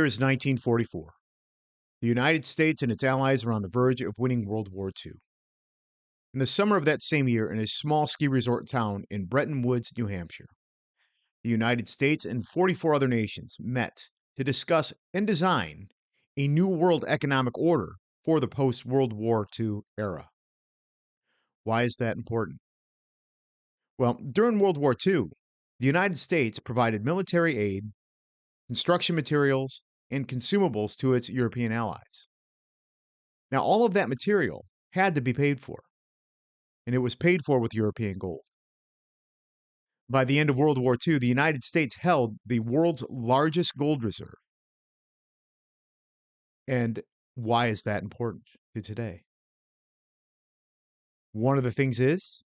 is 1944. The United States and its allies are on the verge of winning World War II. In the summer of that same year, in a small ski resort town in Bretton Woods, New Hampshire, the United States and 44 other nations met to discuss and design a new world economic order for the post-World War II era. Why is that important? Well, during World War II, the United States provided military aid, construction materials, and consumables to its European allies. Now, all of that material had to be paid for, and it was paid for with European gold. By the end of World War II, the United States held the world's largest gold reserve. And why is that important to today? One of the things is,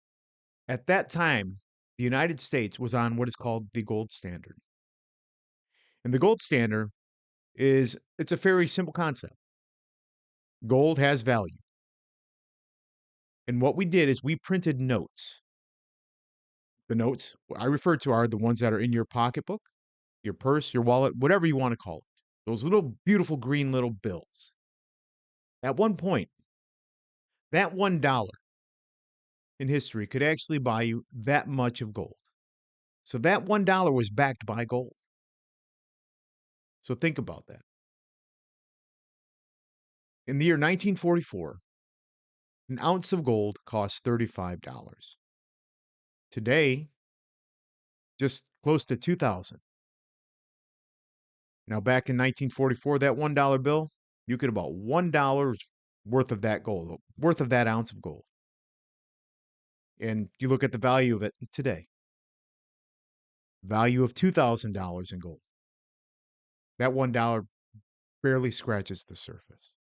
at that time, the United States was on what is called the gold standard. And the gold standard it's a very simple concept. Gold has value. And what we did is we printed notes. The notes I refer to are the ones that are in your pocketbook, your purse, your wallet, whatever you want to call it. Those little beautiful green little bills. At one point, that $1 in history could actually buy you that much of gold. So that $1 was backed by gold. So think about that. In the year 1944, an ounce of gold cost $35. Today, just close to $2,000. Now, back in 1944, that $1 bill, you could about $1 worth of that gold, worth of that ounce of gold. And you look at the value of it today. Value of $2,000 in gold. That $1 barely scratches the surface.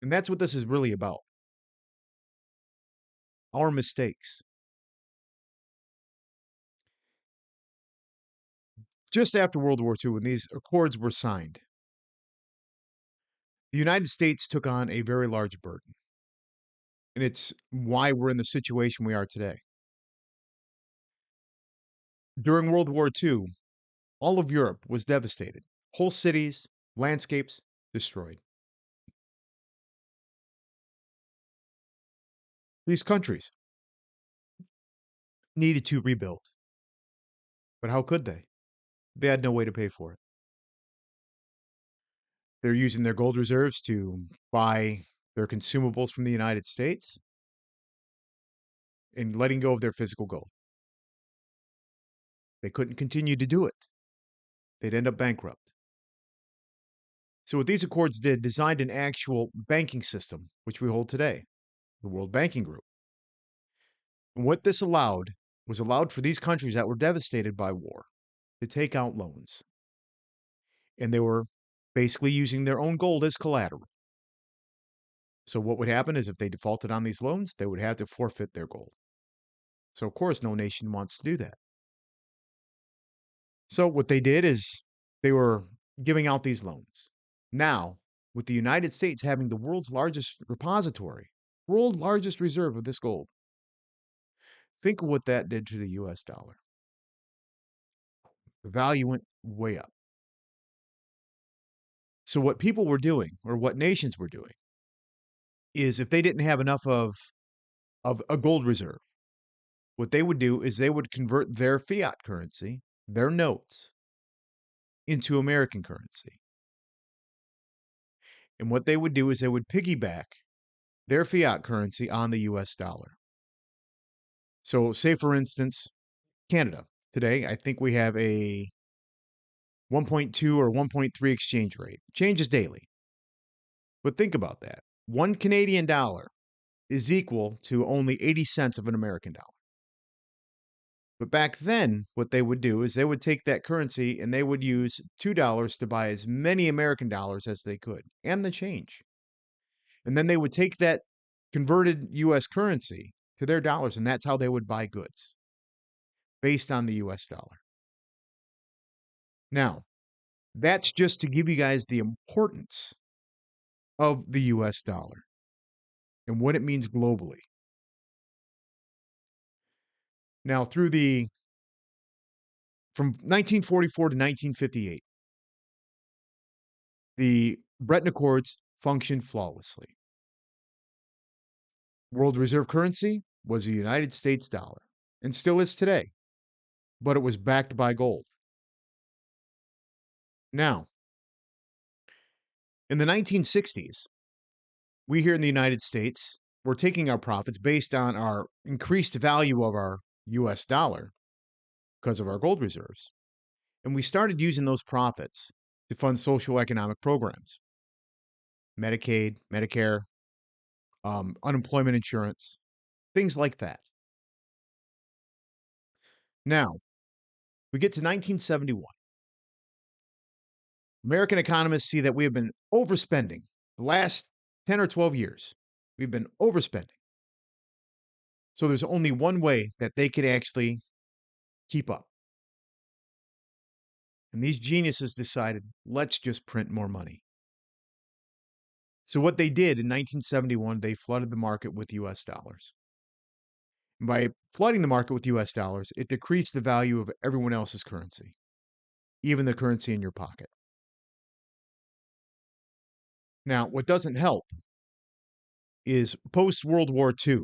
And that's what this is really about. Our mistakes. Just after World War II, when these accords were signed, the United States took on a very large burden. And it's why we're in the situation we are today. During World War II, all of Europe was devastated. Whole cities, landscapes destroyed. These countries needed to rebuild. But how could they? They had no way to pay for it. They're using their gold reserves to buy their consumables from the United States and letting go of their physical gold. They couldn't continue to do it. They'd end up bankrupt. So what these accords did, designed an actual banking system, which we hold today, the World Banking Group. And what this allowed was allowed for these countries that were devastated by war to take out loans. And they were basically using their own gold as collateral. So what would happen is if they defaulted on these loans, they would have to forfeit their gold. So of course, no nation wants to do that. So what they did is they were giving out these loans. Now, with the United States having the world's largest repository, world largest reserve of this gold, think of what that did to the US dollar. The value went way up. So what people were doing, or what nations were doing, is if they didn't have enough of a gold reserve, what they would do is they would convert their fiat currency, their notes, into American currency. And what they would do is they would piggyback their fiat currency on the US dollar. So, say for instance, Canada. Today, I think we have a 1.2 or 1.3 exchange rate. Changes daily. But think about that. One Canadian dollar is equal to only 80 cents of an American dollar. But back then, what they would do is they would take that currency and they would use $2 to buy as many American dollars as they could, and the change. And then they would take that converted US currency to their dollars, and that's how they would buy goods based on the US dollar. Now, that's just to give you guys the importance of the US dollar and what it means globally. Now, through the From 1944 to 1958, the Bretton Accords functioned flawlessly. World reserve currency was the United States dollar, and still is today, but it was backed by gold. Now, in the 1960s, we here in the United States were taking our profits based on our increased value of our US dollar because of our gold reserves. And we started using those profits to fund social economic programs, Medicaid, Medicare, unemployment insurance, things like that. Now, we get to 1971. American economists see that we have been overspending the last 10 or 12 years. We've been overspending. So there's only one way that they could actually keep up. And these geniuses decided, let's just print more money. So what they did in 1971, they flooded the market with US dollars. And by flooding the market with US dollars, it decreased the value of everyone else's currency, even the currency in your pocket. Now, what doesn't help is post World War II,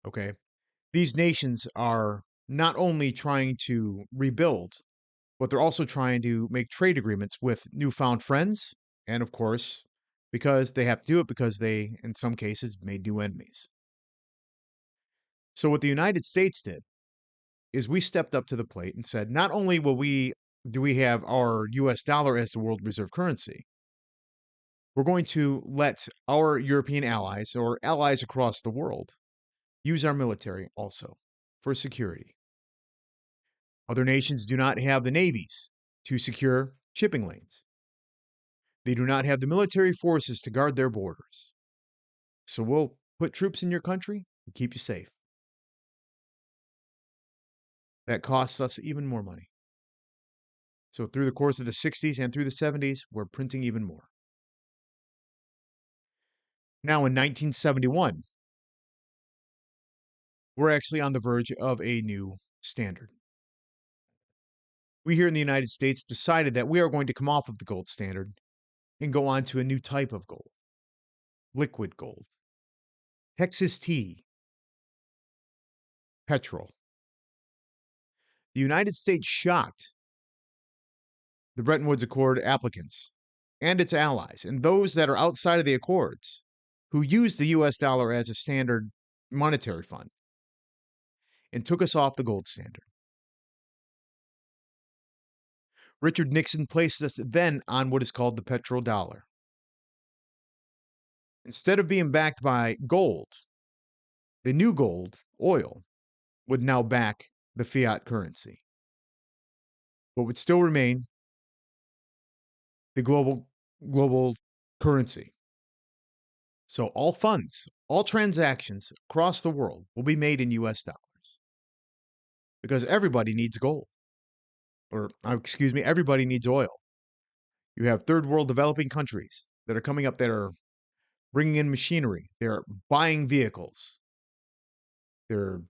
okay? These nations are not only trying to rebuild, but they're also trying to make trade agreements with newfound friends. And of course, because they have to do it because they, in some cases, made new enemies. So what the United States did is we stepped up to the plate and said, not only do we have our US dollar as the world reserve currency, we're going to let our European allies or allies across the world use our military also for security. Other nations do not have the navies to secure shipping lanes. They do not have the military forces to guard their borders. So we'll put troops in your country and keep you safe. That costs us even more money. So through the course of the 60s and through the 70s, we're printing even more. Now in 1971, we're actually on the verge of a new standard. We here in the United States decided that we are going to come off of the gold standard and go on to a new type of gold, liquid gold, Texas tea, petrol. The United States shocked the Bretton Woods Accord applicants and its allies, and those that are outside of the Accords, who used the US dollar as a standard monetary fund, and took us off the gold standard. Richard Nixon placed us then on what is called the petrodollar. Instead of being backed by gold, the new gold, oil, would now back the fiat currency. But would still remain the global currency. So all funds, all transactions across the world will be made in US dollars because everybody needs gold. Or, excuse me, everybody needs oil. You have third world developing countries that are coming up that are bringing in machinery. They're buying vehicles. They're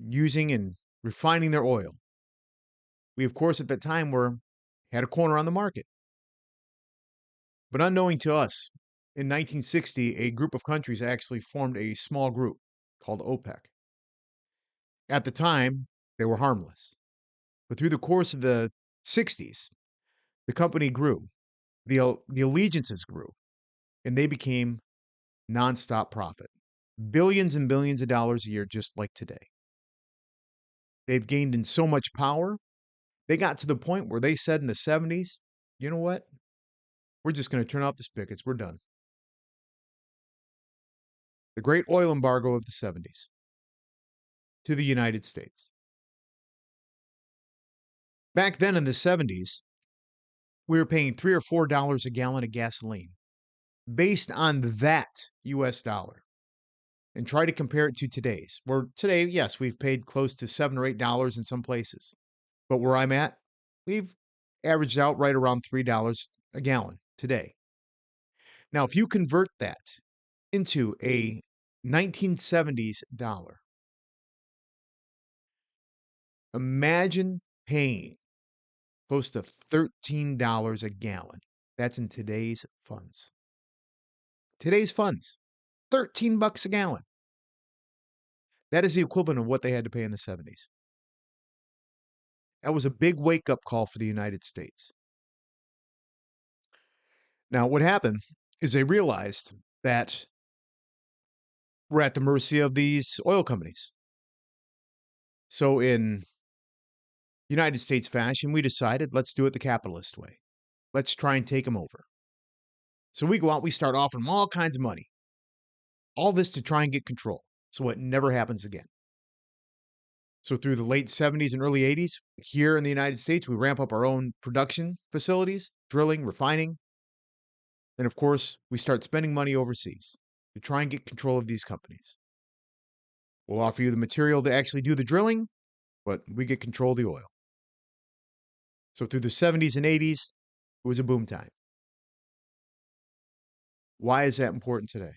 using and refining their oil. We, of course, at that time had a corner on the market. But unknowing to us, in 1960, a group of countries actually formed a small group called OPEC. At the time, they were harmless. But through the course of the 60s, the company grew, the allegiances grew, and they became nonstop profit. Billions and billions of dollars a year, just like today. They've gained in so much power, they got to the point where they said in the 70s, you know what? We're just going to turn off the spigots. We're done. The great oil embargo of the 70s to the United States. Back then in the 70s, we were paying $3 or $4 a gallon of gasoline based on that US dollar. And try to compare it to today's. Where today, yes, we've paid close to $7 or $8 in some places. But where I'm at, we've averaged out right around $3 a gallon today. Now, if you convert that into a 1970s dollar, imagine paying close to $13 a gallon. That's in today's funds. Today's funds, 13 bucks a gallon. That is the equivalent of what they had to pay in the 70s. That was a big wake-up call for the United States. Now, what happened is they realized that we're at the mercy of these oil companies. So in United States fashion, we decided, let's do it the capitalist way. Let's try and take them over. So we go out, we start offering them all kinds of money. All this to try and get control, so it never happens again. So through the late 70s and early 80s, here in the United States, we ramp up our own production facilities, drilling, refining. And of course, we start spending money overseas to try and get control of these companies. We'll offer you the material to actually do the drilling, but we get control of the oil. So through the 70s and 80s, it was a boom time. Why is that important today?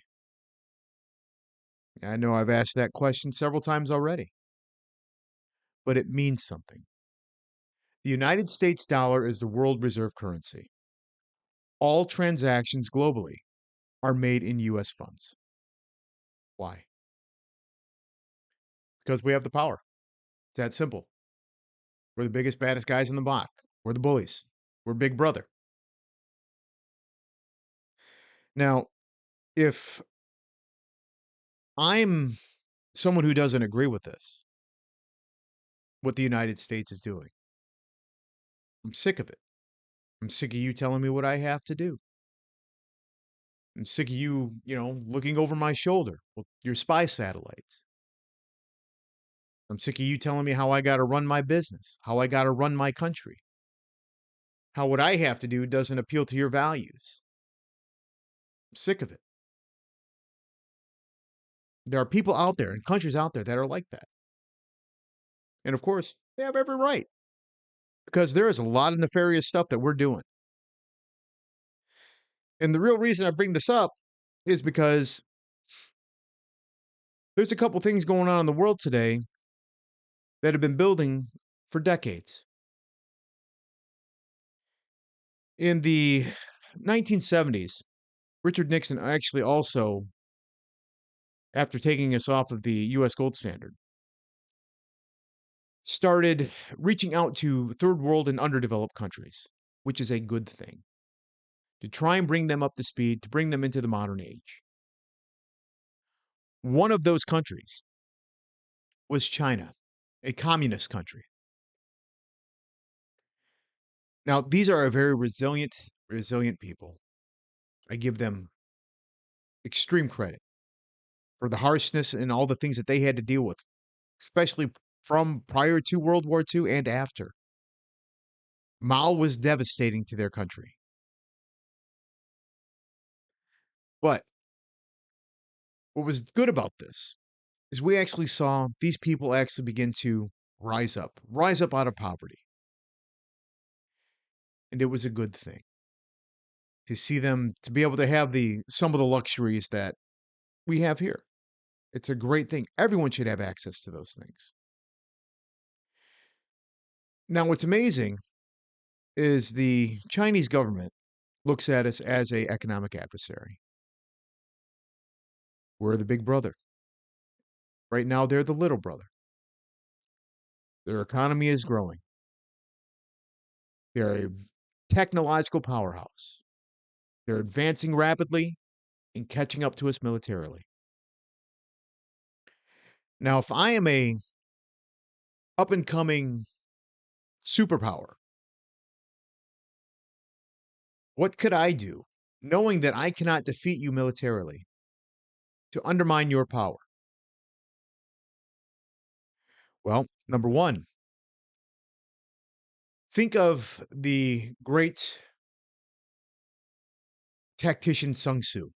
I know I've asked that question several times already, but it means something. The United States dollar is the world reserve currency. All transactions globally are made in U.S. funds. Why? Because we have the power. It's that simple. We're the biggest, baddest guys in the block. We're the bullies. We're Big Brother. Now, if I'm someone who doesn't agree with this, what the United States is doing, I'm sick of it. I'm sick of you telling me what I have to do. I'm sick of you, looking over my shoulder with your spy satellites. I'm sick of you telling me how I got to run my business, how I got to run my country, how what I have to do doesn't appeal to your values. I'm sick of it. There are people out there and countries out there that are like that. And of course, they have every right because there is a lot of nefarious stuff that we're doing. And the real reason I bring this up is because there's a couple things going on in the world today that have been building for decades. In the 1970s, Richard Nixon actually also, after taking us off of the U.S. gold standard, started reaching out to third world and underdeveloped countries, which is a good thing, to try and bring them up to speed, to bring them into the modern age. One of those countries was China, a communist country. Now, these are a very resilient people. I give them extreme credit for the harshness and all the things that they had to deal with, especially from prior to World War II and after. Mao was devastating to their country. But what was good about this is we actually saw these people actually begin to rise up out of poverty. And it was a good thing to see them to be able to have some of the luxuries that we have here. It's a great thing. Everyone should have access to those things. Now, what's amazing is the Chinese government looks at us as an economic adversary. We're the big brother. Right now, they're the little brother. Their economy is growing. They're a technological powerhouse. They're advancing rapidly and catching up to us militarily. Now, if I am a up and coming superpower, what could I do, knowing that I cannot defeat you militarily, to undermine your power? Well, number one, think of the great tactician Sun Tzu.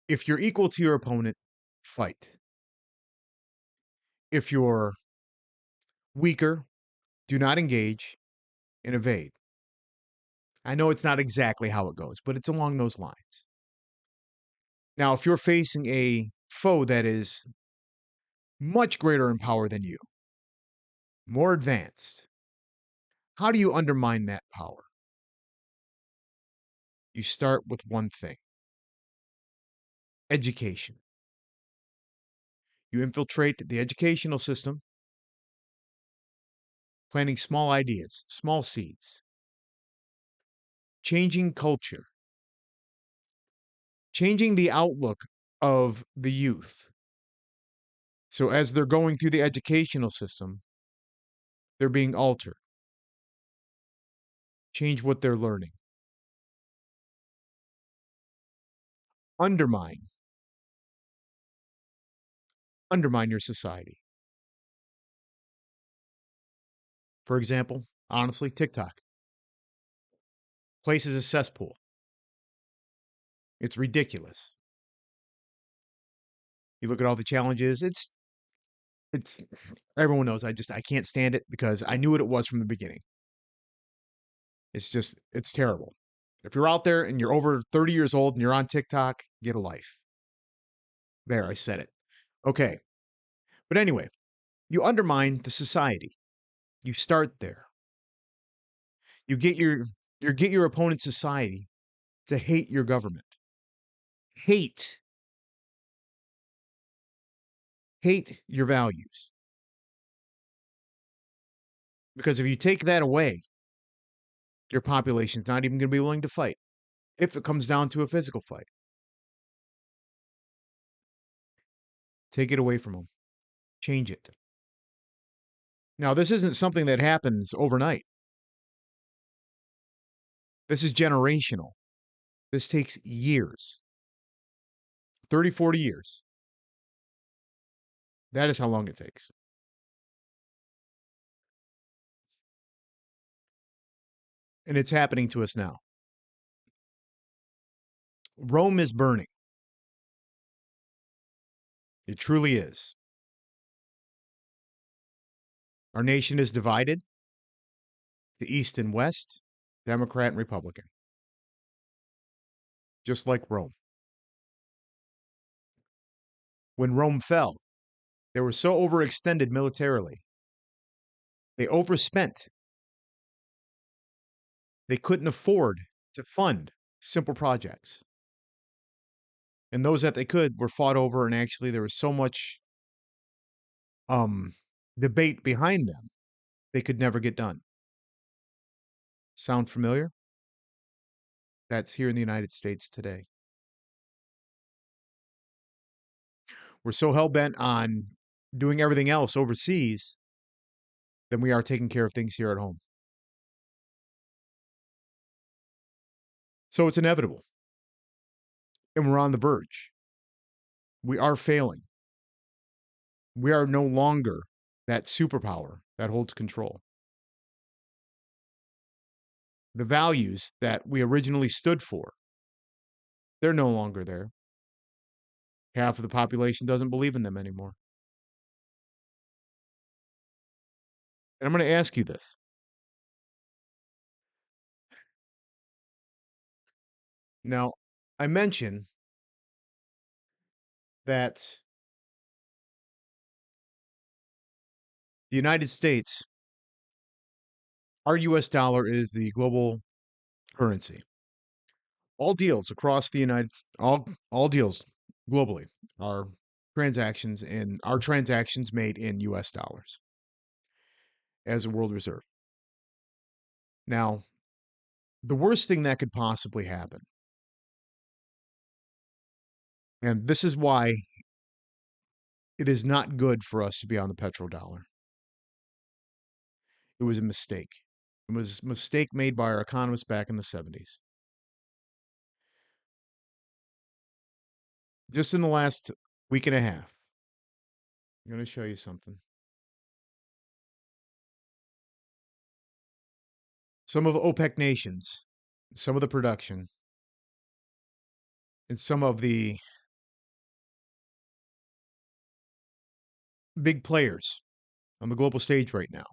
If you're equal to your opponent, fight. If you're weaker, do not engage and evade. I know it's not exactly how it goes, but it's along those lines. Now, if you're facing a foe that is much greater in power than you, more advanced. How do you undermine that power? You start with one thing: education. You infiltrate the educational system, planting small ideas, small seeds, changing culture, changing the outlook of the youth. So as they're going through the educational system, they're being altered. Change what they're learning. Undermine. Undermine your society. For example, honestly, TikTok. Place is a cesspool. It's ridiculous. You look at all the challenges, it's everyone knows I can't stand it because I knew what it was from the beginning. It's terrible. If you're out there and you're over 30 years old and you're on TikTok, get a life. There, I said it. Okay. But anyway, you undermine the society. You start there. You get your opponent's society to hate your government. Hate. Hate your values. Because if you take that away, your population's not even going to be willing to fight if it comes down to a physical fight. Take it away from them. Change it. Now, this isn't something that happens overnight. This is generational. This takes years. 30, 40 years. That is how long it takes. And it's happening to us now. Rome is burning. It truly is. Our nation is divided, the East and West, Democrat and Republican, just like Rome. When Rome fell, they were so overextended militarily. They overspent. They couldn't afford to fund simple projects. And those that they could were fought over, and actually there was so much um, debate behind them, they could never get done. Sound familiar? That's here in the United States today. We're so hell-bent on doing everything else overseas than we are taking care of things here at home. So it's inevitable. And we're on the verge. We are failing. We are no longer that superpower that holds control. The values that we originally stood for, they're no longer there. Half of the population doesn't believe in them anymore. And I'm going to ask you this. Now, I mentioned that the United States, our US dollar is the global currency. All deals across the all deals globally are transactions made in US dollars as a world reserve. Now, the worst thing that could possibly happen, and this is why it is not good for us to be on the petrodollar. It was a mistake. It was a mistake made by our economists back in the 70s. Just in the last week and a half, I'm going to show you something. Some of OPEC nations, some of the production, and some of the big players on the global stage right now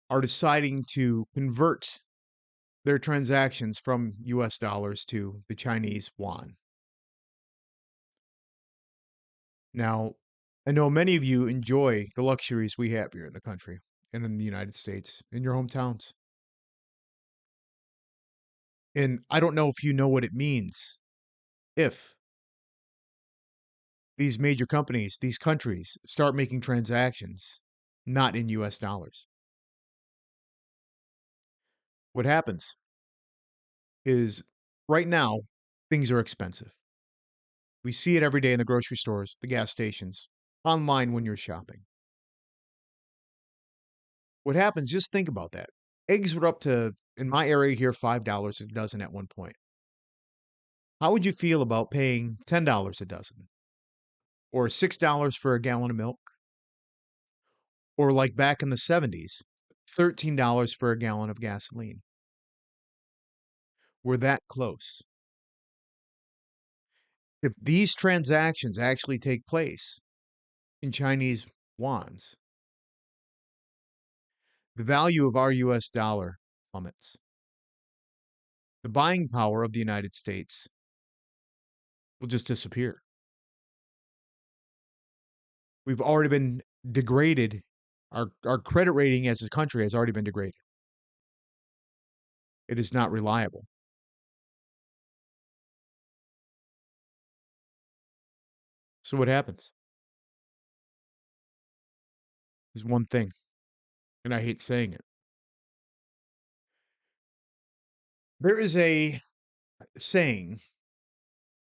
are deciding to convert their transactions from US dollars to the Chinese yuan. Now, I know many of you enjoy the luxuries we have here in the country and in the United States, in your hometowns. And I don't know if you know what it means if these major companies, these countries, start making transactions not in US dollars. What happens is right now, things are expensive. We see it every day in the grocery stores, the gas stations, online when you're shopping. What happens, just think about that. Eggs were up to, in my area here, $5 a dozen at one point. How would you feel about paying $10 a dozen? Or $6 for a gallon of milk? Or like back in the 70s, $13 for a gallon of gasoline? We're that close. If these transactions actually take place in Chinese yuans, the value of our US dollar plummets. The buying power of the United States will just disappear. We've already been degraded. Our credit rating as a country has already been degraded. It is not reliable. So what happens? Is one thing, and I hate saying it. There is a saying,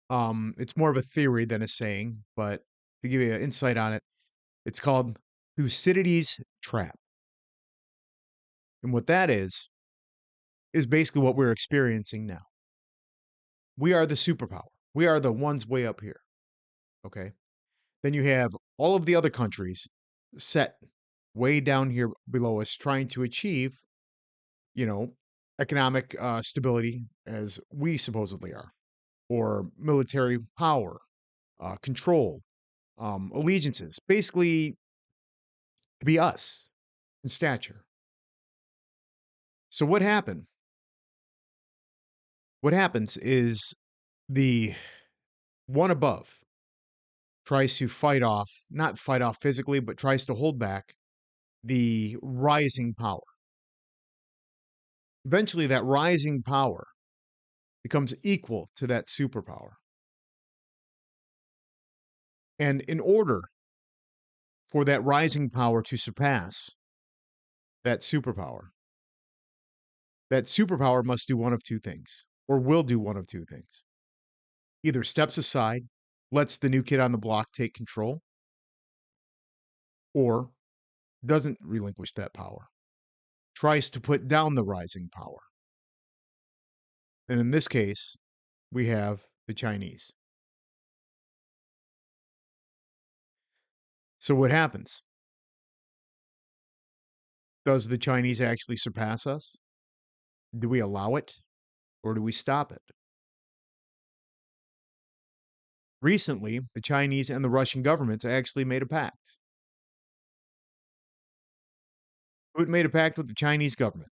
it's more of a theory than a saying, but to give you an insight on it, it's called Thucydides trap. And what that is basically what we're experiencing now. We are the superpower. We are the ones way up here. Okay. Then you have all of the other countries set way down here below us trying to achieve, you know, economic stability as we supposedly are, or military power, control, allegiances, basically to be us in stature. So what happened? What happens is the one above tries to fight off, not fight off physically, but tries to hold back the rising power. Eventually, that rising power becomes equal to that superpower. And in order for that rising power to surpass that superpower must do one of two things, or will do one of two things. Either steps aside, lets the new kid on the block take control, or doesn't relinquish that power, tries to put down the rising power. And in this case, we have the Chinese. So what happens? Does the Chinese actually surpass us? Do we allow it or do we stop it? Recently, the Chinese and the Russian governments actually made a pact. Putin made a pact with the Chinese government.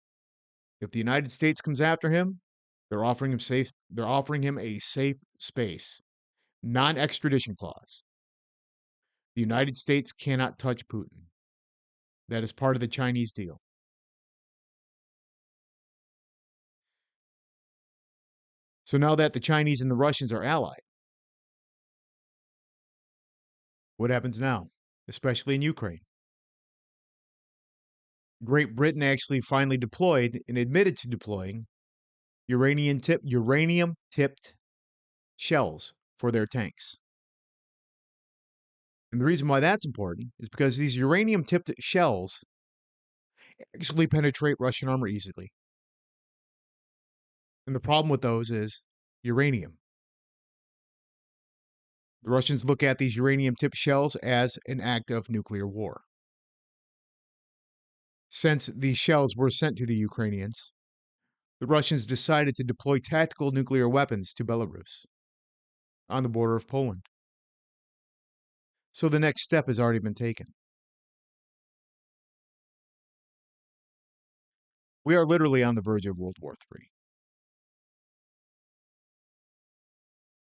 If the United States comes after him, they're offering him a safe space, non-extradition clause. The United States cannot touch Putin. That is part of the Chinese deal. So now that the Chinese and the Russians are allied, what happens now, especially in Ukraine? Great Britain actually finally deployed and admitted to deploying uranium-tipped shells for their tanks. And the reason why that's important is because these uranium-tipped shells actually penetrate Russian armor easily. And the problem with those is uranium. The Russians look at these uranium-tipped shells as an act of nuclear war. Since these shells were sent to the Ukrainians, the Russians decided to deploy tactical nuclear weapons to Belarus on the border of Poland. So the next step has already been taken. We are literally on the verge of World War III.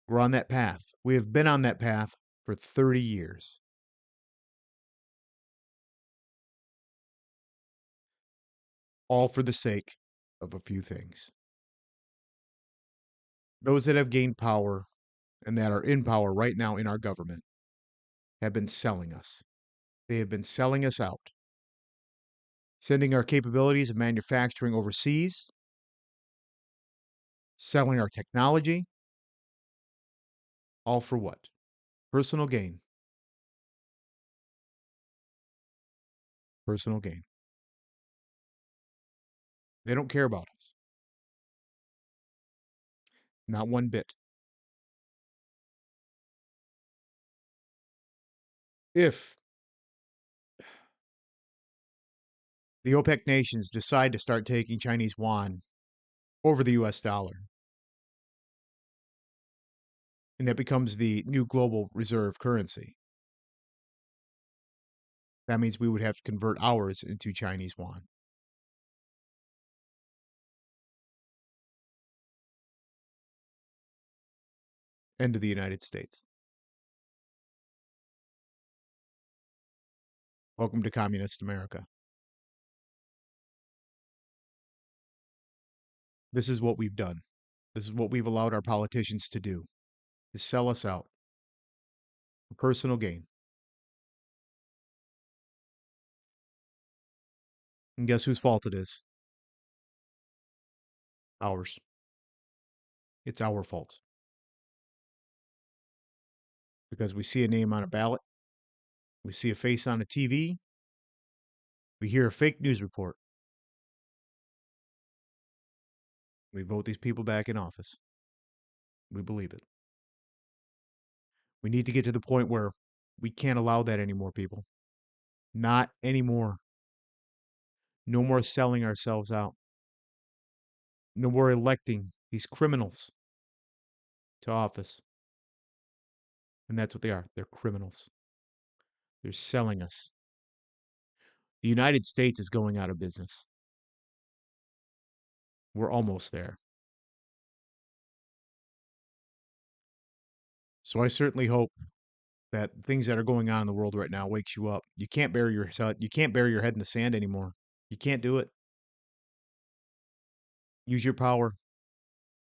We're on that path. We have been on that path for 30 years. all for the sake of a few things. Those that have gained power and that are in power right now in our government have been selling us. They have been selling us out, sending our capabilities of manufacturing overseas, selling our technology, all for what? Personal gain. Personal gain. They don't care about us. Not one bit. If the OPEC nations decide to start taking Chinese yuan over the US dollar, and that becomes the new global reserve currency, that means we would have to convert ours into Chinese yuan. End of the United States. Welcome to communist America. This is what we've done. This is what we've allowed our politicians to do, to sell us out for personal gain. And guess whose fault it is? Ours. It's our fault. Because we see a name on a ballot, we see a face on a TV, we hear a fake news report, we vote these people back in office. We believe it. We need to get to the point where we can't allow that anymore, people. Not anymore. No more selling ourselves out. No more electing these criminals to office. And that's what they are. They're criminals. They're selling us. The United States is going out of business. We're almost there. So I certainly hope that things that are going on in the world right now wakes you up. You can't bury your head in the sand anymore. You can't do it. Use your power.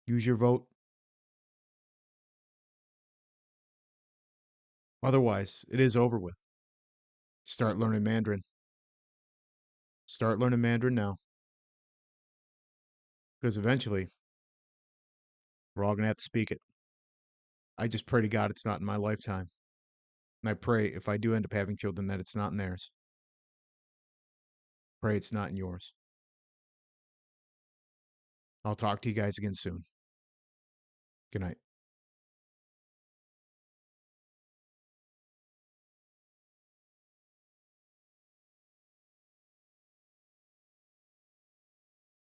Use your vote. Otherwise, it is over with. Start learning Mandarin. Start learning Mandarin now. Because eventually, we're all going to have to speak it. I just pray to God it's not in my lifetime. And I pray if I do end up having children that it's not in theirs. Pray it's not in yours. I'll talk to you guys again soon. Good night.